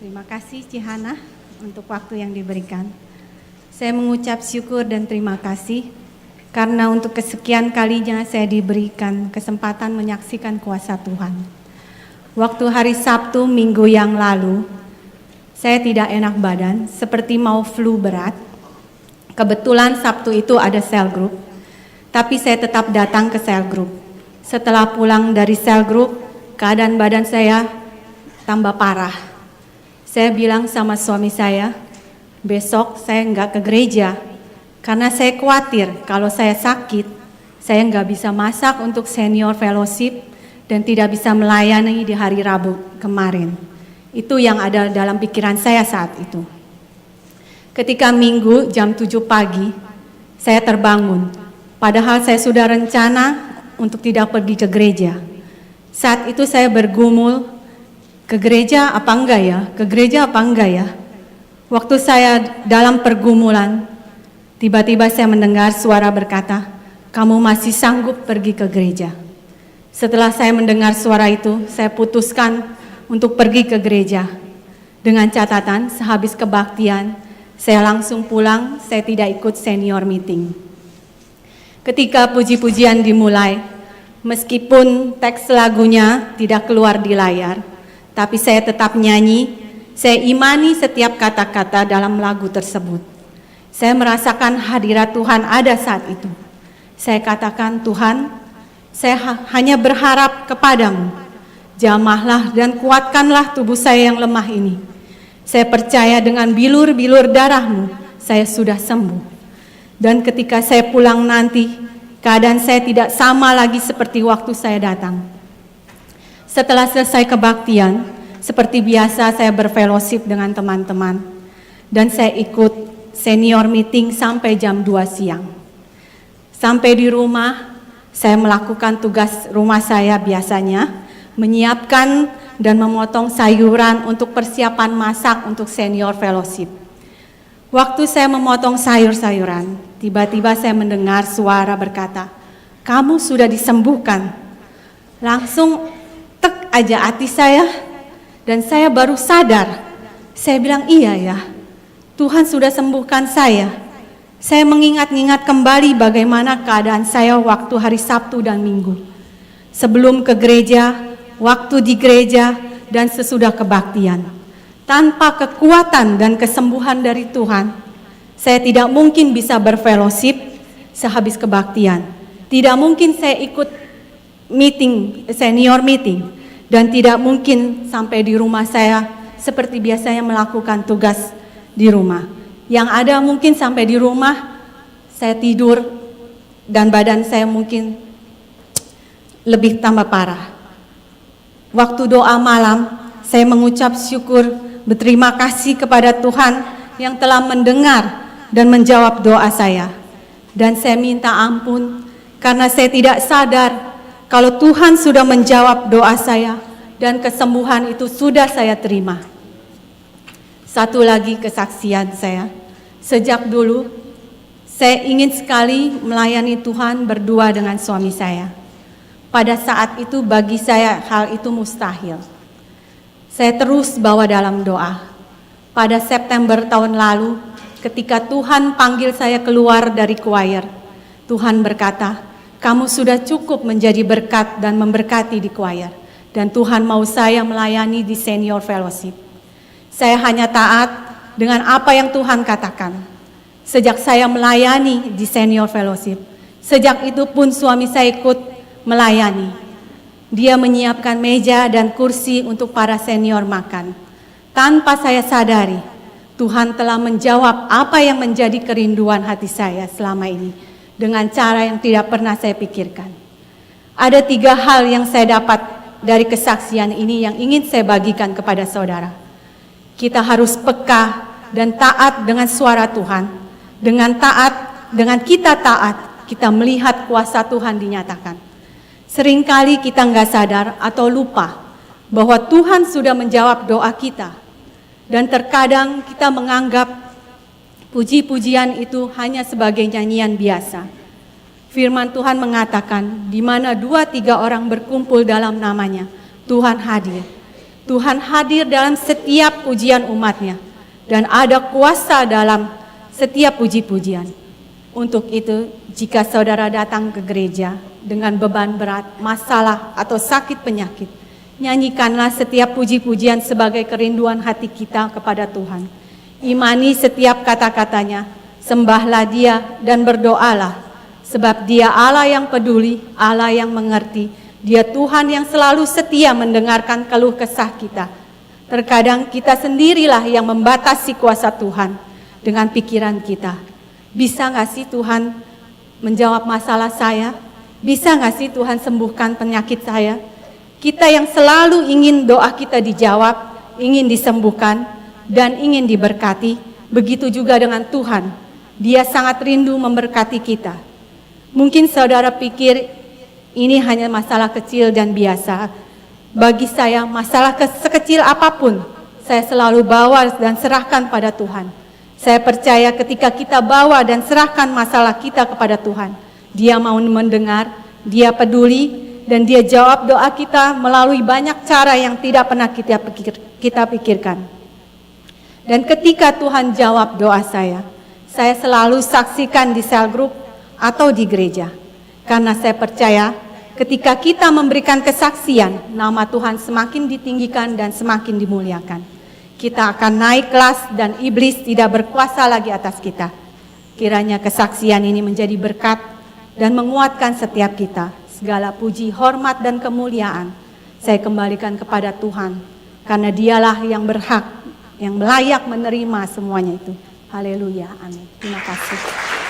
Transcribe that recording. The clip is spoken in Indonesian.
Terima kasih Cihana untuk waktu yang diberikan. Saya mengucap syukur dan terima kasih karena untuk kesekian kalinya saya diberikan kesempatan menyaksikan kuasa Tuhan. Waktu hari Sabtu minggu yang lalu, saya tidak enak badan, seperti mau flu berat. Kebetulan Sabtu itu ada cell group, tapi saya tetap datang ke cell group. Setelah pulang dari cell group, keadaan badan saya tambah parah. Saya bilang sama suami saya, besok saya nggak ke gereja, karena saya khawatir kalau saya sakit, saya nggak bisa masak untuk senior fellowship dan tidak bisa melayani di hari Rabu kemarin. Itu yang ada dalam pikiran saya saat itu. Ketika Minggu jam 7 pagi, saya terbangun. Padahal saya sudah rencana untuk tidak pergi ke gereja. Saat itu saya bergumul, ke gereja apa enggak ya? Ke gereja apa enggak ya? Waktu saya dalam pergumulan, tiba-tiba saya mendengar suara berkata, kamu masih sanggup pergi ke gereja. Setelah saya mendengar suara itu, saya putuskan untuk pergi ke gereja. Dengan catatan, sehabis kebaktian, saya langsung pulang, saya tidak ikut senior meeting. Ketika puji-pujian dimulai, meskipun teks lagunya tidak keluar di layar, tapi saya tetap nyanyi, saya imani setiap kata-kata dalam lagu tersebut. Saya merasakan hadirat Tuhan ada saat itu. Saya katakan, Tuhan, saya hanya berharap kepadamu. Jamahlah dan kuatkanlah tubuh saya yang lemah ini. Saya percaya dengan bilur-bilur darahmu, saya sudah sembuh. Dan ketika saya pulang nanti, keadaan saya tidak sama lagi seperti waktu saya datang. Setelah selesai kebaktian, seperti biasa saya berfellowship dengan teman-teman. Dan saya ikut senior meeting sampai jam 2 siang. Sampai di rumah, saya melakukan tugas rumah saya biasanya, menyiapkan dan memotong sayuran untuk persiapan masak untuk senior fellowship. Waktu saya memotong sayur-sayuran, tiba-tiba saya mendengar suara berkata, kamu sudah disembuhkan. Langsung tek aja hati saya dan saya baru sadar. Saya bilang iya ya, Tuhan sudah sembuhkan saya. Saya mengingat-ingat kembali bagaimana keadaan saya waktu hari Sabtu dan Minggu. Sebelum ke gereja, waktu di gereja, dan sesudah kebaktian. Tanpa kekuatan dan kesembuhan dari Tuhan, saya tidak mungkin bisa berfellowship sehabis kebaktian. Tidak mungkin saya ikut meeting, senior meeting, dan tidak mungkin sampai di rumah saya seperti biasanya melakukan tugas di rumah. Yang ada mungkin sampai di rumah, saya tidur dan badan saya mungkin lebih tambah parah. Waktu doa malam, saya mengucap syukur, berterima kasih kepada Tuhan yang telah mendengar dan menjawab doa saya. Dan saya minta ampun karena saya tidak sadar kalau Tuhan sudah menjawab doa saya dan kesembuhan itu sudah saya terima. Satu lagi kesaksian saya, sejak dulu saya ingin sekali melayani Tuhan berdua dengan suami saya. Pada saat itu bagi saya hal itu mustahil. Saya terus bawa dalam doa. Pada September tahun lalu, ketika Tuhan panggil saya keluar dari choir, Tuhan berkata, kamu sudah cukup menjadi berkat dan memberkati di choir. Dan Tuhan mau saya melayani di senior fellowship. Saya hanya taat dengan apa yang Tuhan katakan. Sejak saya melayani di senior fellowship, sejak itu pun suami saya ikut melayani. Dia menyiapkan meja dan kursi untuk para senior makan. Tanpa saya sadari, Tuhan telah menjawab apa yang menjadi kerinduan hati saya selama ini dengan cara yang tidak pernah saya pikirkan. Ada 3 hal yang saya dapat dari kesaksian ini yang ingin saya bagikan kepada saudara. Kita harus peka dan taat dengan suara Tuhan. Dengan kita taat, kita melihat kuasa Tuhan dinyatakan. Seringkali kita nggak sadar atau lupa bahwa Tuhan sudah menjawab doa kita. Dan terkadang kita menganggap puji-pujian itu hanya sebagai nyanyian biasa. Firman Tuhan mengatakan, di mana 2-3 orang berkumpul dalam namanya, Tuhan hadir. Tuhan hadir dalam setiap pujian umatnya dan ada kuasa dalam setiap puji-pujian. Untuk itu, jika saudara datang ke gereja dengan beban berat, masalah atau sakit penyakit, nyanyikanlah setiap puji-pujian sebagai kerinduan hati kita kepada Tuhan. Imani setiap kata-katanya, sembahlah Dia dan berdoalah, sebab Dia Allah yang peduli, Allah yang mengerti. Dia Tuhan yang selalu setia mendengarkan keluh kesah kita. Terkadang kita sendirilah yang membatasi kuasa Tuhan dengan pikiran kita. Bisa gak sih Tuhan menjawab masalah saya? Bisa gak sih Tuhan sembuhkan penyakit saya? Kita yang selalu ingin doa kita dijawab, ingin disembuhkan, dan ingin diberkati. Begitu juga dengan Tuhan. Dia sangat rindu memberkati kita. Mungkin saudara pikir ini hanya masalah kecil dan biasa. Bagi saya, masalah sekecil apapun, saya selalu bawa dan serahkan pada Tuhan. Saya percaya ketika kita bawa dan serahkan masalah kita kepada Tuhan, Dia mau mendengar, Dia peduli, dan Dia jawab doa kita melalui banyak cara yang tidak pernah kita pikirkan. Dan ketika Tuhan jawab doa saya selalu saksikan di sel group atau di gereja. Karena saya percaya ketika kita memberikan kesaksian, nama Tuhan semakin ditinggikan dan semakin dimuliakan. Kita akan naik kelas dan iblis tidak berkuasa lagi atas kita. Kiranya kesaksian ini menjadi berkat dan menguatkan setiap kita. Segala puji, hormat, dan kemuliaan saya kembalikan kepada Tuhan. Karena Dialah yang berhak, yang layak menerima semuanya itu. Haleluya, amin. Terima kasih.